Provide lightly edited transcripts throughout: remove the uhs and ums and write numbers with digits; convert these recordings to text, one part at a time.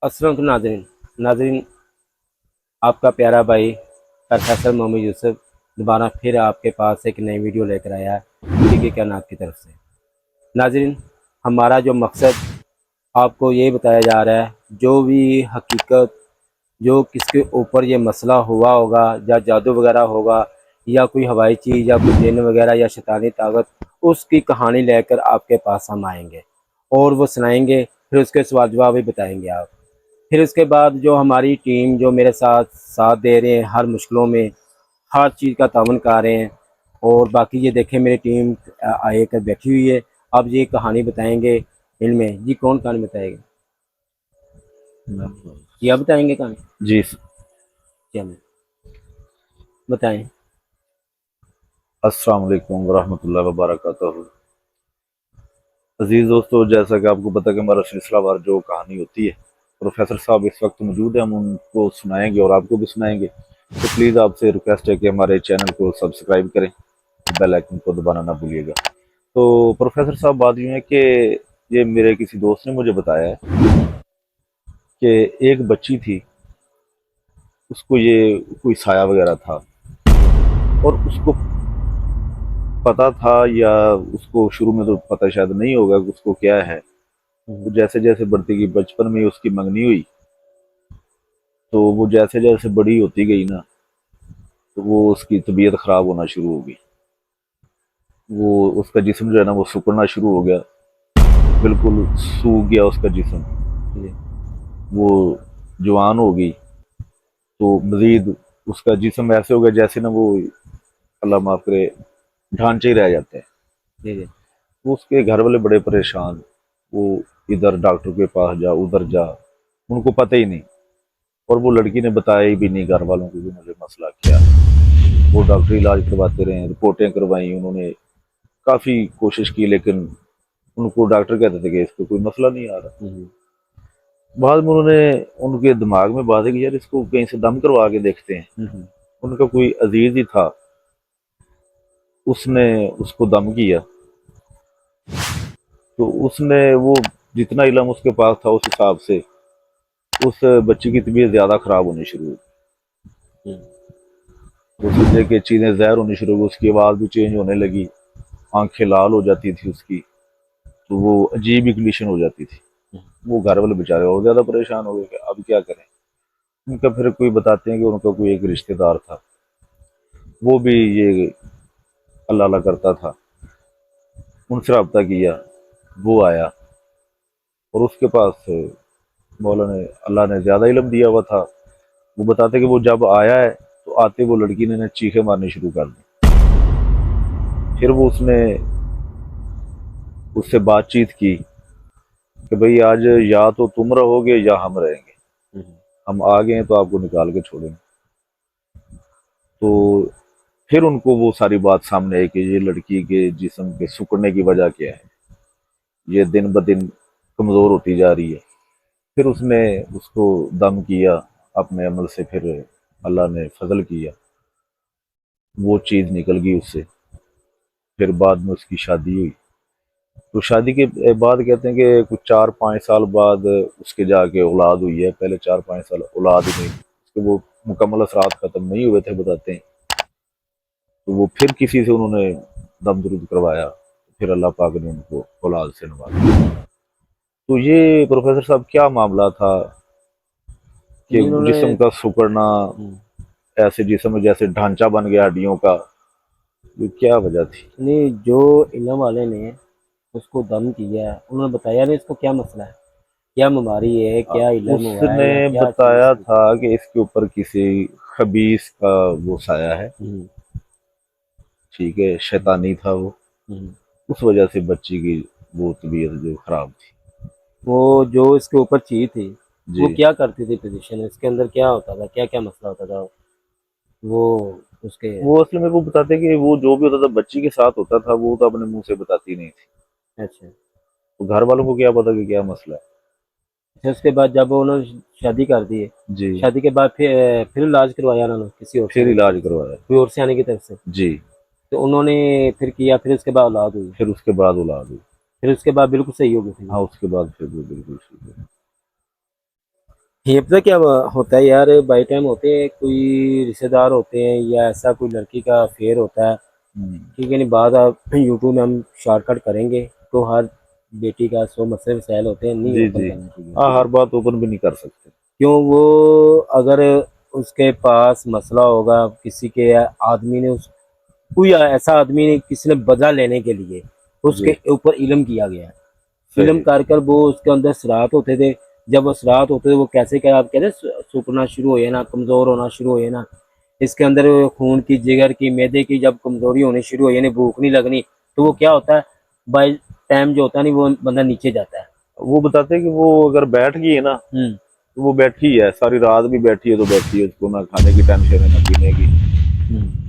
अस्सलाम वालेकुम नाज़रीन। नाज़रीन, आपका प्यारा भाई प्रोफेसर मोहम्मद यूसुफ दोबारा फिर आपके पास एक नई वीडियो लेकर आया है हकीकी कायनात की तरफ से। नाज़रीन, हमारा जो मकसद आपको ये बताया जा रहा है, जो भी हकीकत जो किसके ऊपर ये मसला हुआ होगा या जादू वगैरह होगा या कोई हवाई चीज़ या कोई जिन वगैरह या शैतानी ताकत, उसकी कहानी लेकर आपके पास हम आएंगे और वो सुनाएंगे, फिर उसके सवाल जवाब भी बताएंगे आप। फिर उसके बाद जो हमारी टीम जो मेरे साथ साथ दे रहे हैं हर मुश्किलों में, हर चीज़ का तावन कर रहे हैं। और बाकी ये देखें मेरी टीम आए कर बैठी हुई है। अब ये कहानी बताएंगे इनमें जी। कौन कहानी बताएगा? ये आप बताएंगे कहानी? जी। चलो बताएं। अस्सलाम वालेकुम वरहमतुल्लाहि वबरकातुहू। अजीज़ दोस्तों, जैसा कि आपको पता है कि हमारा सिलसिलावार जो कहानी होती है, प्रोफेसर साहब इस वक्त मौजूद है, हम उनको सुनाएंगे और आपको भी सुनाएंगे। तो प्लीज़ आपसे रिक्वेस्ट है कि हमारे चैनल को सब्सक्राइब करें, बेल आइकन को दबाना ना भूलिएगा। तो प्रोफेसर साहब, बात यूँ है कि ये मेरे किसी दोस्त ने मुझे बताया है कि एक बच्ची थी, उसको ये कोई साया वगैरह था और उसको पता था, या उसको शुरू में तो पता शायद नहीं होगा कि उसको क्या है। तो जैसे जैसे बढ़ती गई, बचपन में उसकी मंगनी हुई, तो वो जैसे जैसे बड़ी होती गई ना, तो वो उसकी तबीयत खराब होना शुरू हो गई। वो उसका जिस्म जो है ना, वो सिकुड़ना शुरू हो गया, बिल्कुल सूख गया उसका जिस्म। जी वो जवान हो गई तो मजीद उसका जिस्म ऐसे हो गया जैसे ना वो, अल्लाह माफ करे, ढांचे ही रह जाते हैं। जी जी। वो उसके घर वाले बड़े परेशान। वो इधर डॉक्टर के पास जा, उधर जा, उनको पता ही नहीं। और वो लड़की ने बताया ही भी नहीं घर वालों को कि मुझे मसला क्या है। वो डॉक्टरी इलाज करवाते रहे, रिपोर्टें करवाई उन्होंने, काफ़ी कोशिश की, लेकिन उनको डॉक्टर कहते थे कि इसको कोई मसला नहीं आ रहा। बाद में उन्होंने, उनके दिमाग में बात है कि यार इसको कहीं से दम करवा के देखते हैं। उनका कोई अजीज ही था, उसने उसको दम किया। तो उसने वो जितना इलम उसके पास था, उस हिसाब से उस बच्ची की तबीयत ज़्यादा ख़राब होनी शुरू हुई। वो समझे कि चीज़ें जहर होनी शुरू हुई, उसकी आवाज़ भी चेंज होने लगी, आंखें लाल हो जाती थी उसकी, तो वो अजीब ही कंडीशन हो जाती थी। वो घर वाले बेचारे और ज़्यादा परेशान हो गए कि अब क्या करें। उनका फिर कोई बताते हैं कि उनका कोई एक रिश्तेदार था, वो भी ये अल्लाह अल्लाह करता था, उनसे रब्ता किया। वो आया और उसके पास मौला ने, अल्लाह ने ज़्यादा इल्म दिया हुआ था। वो बताते कि वो जब आया है तो आते वो लड़की ने चीखें मारनी शुरू कर दी। फिर वो उसने उससे बातचीत की कि भाई आज या तो तुम रहोगे या हम रहेंगे, हम आ गए हैं तो आपको निकाल के छोड़ेंगे। तो फिर उनको वो सारी बात सामने आई कि ये लड़की के जिस्म के सिकुड़ने की वजह क्या है, ये दिन ब दिन कमज़ोर होती जा रही है। फिर उसने उसको दम किया अपने अमल से, फिर अल्लाह ने फजल किया, वो चीज़ निकल गई उससे। फिर बाद में उसकी शादी हुई। तो शादी के बाद कहते हैं कि कुछ 4-5 साल बाद उसके जाके औलाद हुई है। पहले 4-5 साल औलाद ही नहीं, उसके वो मुकम्मल असरात ख़त्म नहीं हुए थे बताते हैं। तो वो फिर किसी से उन्होंने दम दुरुद करवाया, फिर अल्लाह पाक ने उनको औलाद से नवाजा। तो ये प्रोफेसर साहब क्या मामला था कि नहीं उन्होंने। जिस्म का सिकुड़ना, ऐसे जिस्म में जैसे ढांचा बन गया हड्डियों का, ये क्या वजह थी? नहीं, जो इल्म वाले ने उसको दम किया उन्होंने बताया नहीं इसको क्या मसला है, क्या बीमारी है, क्या इल्म हुआ है उसने या क्या चीज़ बताया इसकी। था कि इसके ऊपर किसी खबीस का वो साया है। हम्म, ठीक है, शैतानी था वो, हम्म। उस वजह से बच्ची की वो तबीयत जो खराब थी। वो जो इसके ऊपर चीज थी वो जी। क्या करती थी, पोजीशन इसके अंदर क्या होता था, क्या क्या मसला होता था वो उसके। वो असल में वो बताते कि वो जो भी होता था बच्ची के साथ होता था, वो तो अपने मुंह से बताती नहीं थी। अच्छा। तो घर वालों को क्या पता कि क्या मसला है। अच्छा, उसके बाद जब उन्होंने शादी कर दी है, जी। शादी के बाद फिर इलाज करवाया उन्होंने किसी और फिर सियाने की इलाज तरफ से, करवाया। कोई और सियाने की तरफ से। जी। तो उन्होंने फिर किया, फिर उसके बाद औलाद हुई, फिर उसके बाद औलाद हुई। फिर उसके बाद बिल्कुल सही हो गई थी। हाँ, उसके बाद फिर वो बिल्कुल ठीक है। ये पता क्या होता है यार, बाई टाइम होते हैं, कोई रिश्तेदार होते हैं या ऐसा कोई लड़की का अफेयर होता है, ठीक है। नहीं बात आप यूट्यूब में हम शॉर्टकट करेंगे तो हर बेटी का 100 मसले वसाइल होते हैं, नहीं जी ओपन जी। करना चाहिए, हाँ, ठीक हर है। बात ओपन भी नहीं कर सकते। क्यों वो अगर उसके पास मसला होगा, किसी के आदमी ने उस कोई ऐसा आदमी ने किसी ने बदला लेने के लिए जी। उसके ऊपर इल्म किया गया है, इल्म सही। कर कर वो उसके अंदर सराहत होते थे। जब वो सराहत होते थे वो कैसे क्या आप कहते हैं, सूखना शुरू हो ना, कमज़ोर होना शुरू हो ना, इसके अंदर खून की, जिगर की, मैदे की जब कमज़ोरी होनी शुरू हो यानी भूख नहीं लगनी, तो वो क्या होता है, बाई टाइम जो होता है नहीं वो बंदा नीचे जाता है। वो बताते हैं कि वो अगर बैठ गई है ना, हम्म। तो वो बैठी है, सारी रात भी बैठी है तो बैठी है, उसको ना खाने की टेंशन है ना पीने की,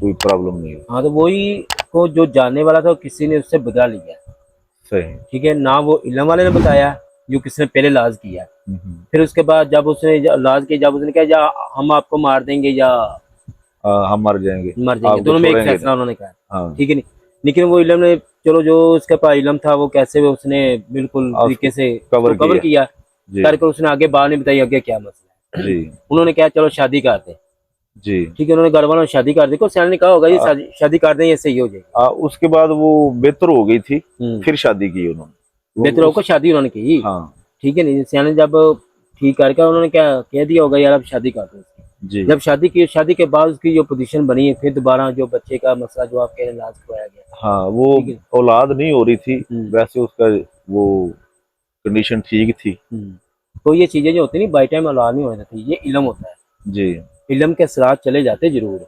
कोई प्रॉब्लम नहीं है। हाँ तो वही को जो जानने वाला था किसी ने उससे बदला लिया, सही। ठीक है ना, वो इल्म वाले ने बताया जो किसने पहले इलाज किया। हम्म। फिर उसके बाद जब उसने इलाज किया, जब उसने कहा या हम आपको मार देंगे या हम मर जाएंगे, मर जाएंगे, आपको दोनों में एक छोड़ेंगे नहीं। फैसला उन्होंने कहा, हाँ। ठीक है नहीं। लेकिन वो इलम ने, चलो जो उसके पास इलम था वो कैसे वो उसने बिल्कुल आप उसको तरीके से उसको कवर कवर किया। किया, जी करके उसने आगे बात नहीं बताई आगे क्या मसला है। जी उन्होंने कहा चलो शादी कर दे, जी। ठीक है, उन्होंने घर वालों ने शादी कर दी, को सैन ने कहा होगा ये शादी कर दें ये सही हो जाएगी। उसके बाद वो बेहतर हो गई थी, फिर हम्म। शादी की उन्होंने। बेहतर वो होकर उस शादी उन्होंने की, हाँ। ठीक है नहीं, सैन ने जब ठीक करके उन्होंने क्या कह दिया होगा यार अब शादी कर दो उसकी। जी। जब शादी की, शादी के बाद उसकी जो पोजीशन बनी है, फिर दोबारा जो बच्चे का मसला जो आप कह रहे हैं इलाज करवाया गया, हाँ, वो ठीक है। औलाद नहीं हो रही थी, हम्म। वैसे उसका वो कंडीशन ठीक थी। हम्म। तो ये चीजें जो होती है बाई टाइम औलाद नहीं हो जाती, ये इलम होता है। जी। इलम के असरात चले जाते जरूर,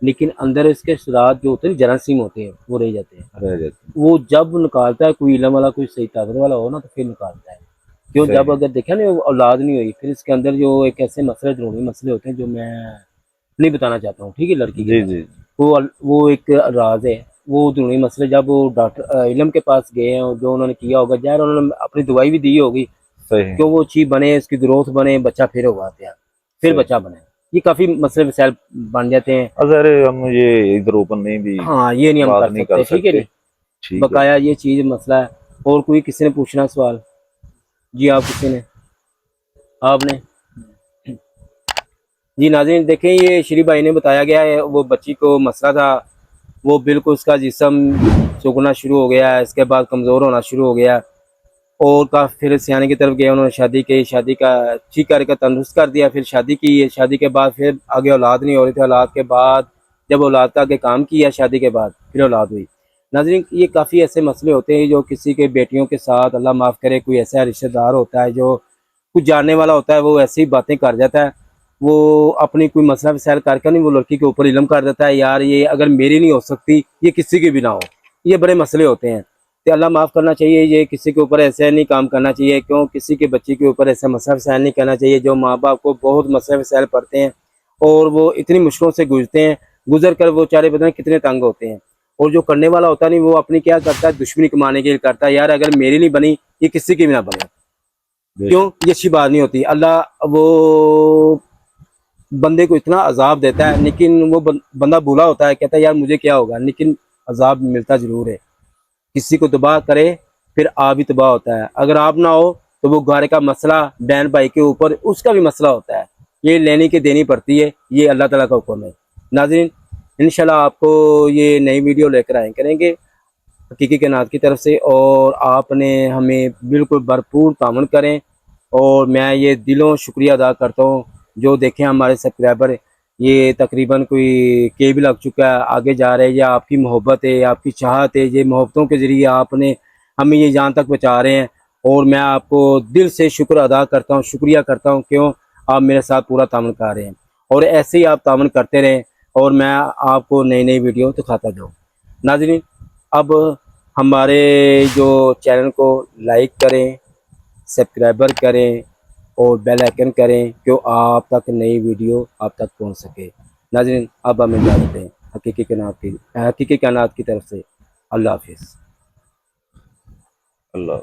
लेकिन अंदर इसके असरात जो होते हैं जरासीम होते हैं वो रह जाते हैं। रह जाती। वो जब निकालता है कोई इलम वाला, कोई सही ताकत वाला हो ना, तो फिर निकालता है। क्यों, जब सही। अगर देखा ना वो औलाद नहीं हुई, फिर इसके अंदर जो एक ऐसे मसले, जरूरी मसले होते हैं जो मैं नहीं बताना चाहता हूँ, ठीक है, लड़की के जी बारे जी। में। वो एक राज है। वो जरूरी मसले जब वो डॉक्टर इलम के पास गए हैं और जो उन्होंने किया होगा, यार उन्होंने अपनी दवाई भी दी होगी, सही। क्यों वो चीज बने, उसकी ग्रोथ बने, बच्चा फिर होगा तैयार, फिर सही। बच्चा बने, ये काफी मसले वसाइल बन जाते हैं। अरे हम ये इधर ओपन नहीं भी हाँ ये नहीं हम बात कर नहीं कर सकते, ठीक है सकते। नहीं, ठीक है। बकाया ये चीज मसला है। और कोई किसी ने पूछना सवाल? जी आप किसी ने, आपने? जी नाज़रीन देखें, ये श्री भाई ने बताया गया है, वो बच्ची को मसला था, वो बिल्कुल उसका जिस्म सूखना शुरू हो गया है, इसके बाद कमज़ोर होना शुरू हो गया, और का फिर सियाने की तरफ गया, उन्होंने शादी की, शादी का ठीक करके तंदुरुस्त कर दिया, फिर शादी की, शादी के बाद फिर आगे औलाद नहीं हो रही थी, औलाद के बाद जब औलाद का आगे काम किया, शादी के बाद फिर औलाद हुई। नाज़रीन ये काफ़ी ऐसे मसले होते हैं जो किसी के बेटियों के साथ, अल्लाह माफ़ करे, कोई ऐसा रिश्तेदार होता है जो कुछ जानने वाला होता है, वो ऐसी बातें कर जाता है, वो अपनी कोई मसला वसाइल करके नहीं वो लड़की के ऊपर इल्म कर देता है, यार ये अगर मेरी नहीं हो सकती ये किसी की भी ना हो। ये बड़े मसले होते हैं, तो अल्लाह माफ़ करना चाहिए, ये किसी के ऊपर ऐसे नहीं काम करना चाहिए, क्यों किसी के बच्चे के ऊपर ऐसा मसला वसाइल नहीं करना चाहिए। जो माँ बाप को बहुत मसले वसाइल पड़ते हैं और वो इतनी मुश्किलों से गुजरते हैं, गुजर कर वो चारे पता नहीं कितने तंग होते हैं, और जो करने वाला होता नहीं वो अपनी क्या करता है, दुश्मनी कमाने के लिए करता है, यार अगर मेरी नहीं बनी ये किसी की भी ना बने। क्यों, बेशक। ये अच्छी बात नहीं होती। अल्लाह वो बंदे को इतना अजाब देता है, लेकिन वो बंदा बुरा होता है, कहता है यार मुझे क्या होगा, लेकिन अजाब मिलता जरूर है। किसी को तबाह करे फिर आप भी तबाह होता है, अगर आप ना हो तो वो घर का मसला बहन भाई के ऊपर उसका भी मसला होता है, ये लेने की देनी पड़ती है, ये अल्लाह ताला का हुक्म है। नाज़रीन इंशाल्लाह आपको ये नई वीडियो लेकर आए करेंगे हकीकी के नाथ की तरफ से, और आपने हमें बिल्कुल भरपूर तामुन करें, और मैं ये दिलों शुक्रिया अदा करता हूँ। जो देखें हमारे सब्सक्राइबर, ये तकरीबन कोई के भी लग चुका है, आगे जा रहे हैं, या आपकी मोहब्बत है, आपकी चाहत है, ये मोहब्बतों के ज़रिए आपने हमें ये जान तक पहुँचा रहे हैं, और मैं आपको दिल से शुक्र अदा करता हूँ, शुक्रिया करता हूँ, क्यों आप मेरे साथ पूरा तामुन कर रहे हैं, और ऐसे ही आप तामुन करते रहें, और मैं आपको नई नई वीडियो दिखाता जाऊँ। नाज़रीन अब हमारे जो चैनल को लाइक करें, सब्सक्राइबर करें, और बेल आइकन करें, क्यों आप तक नई वीडियो आप तक पहुंच सके। नाज़रीन अब हमें इजाज़त दें हकीकी कायनात की तरफ से। अल्लाह हाफिज़। अल्लाह।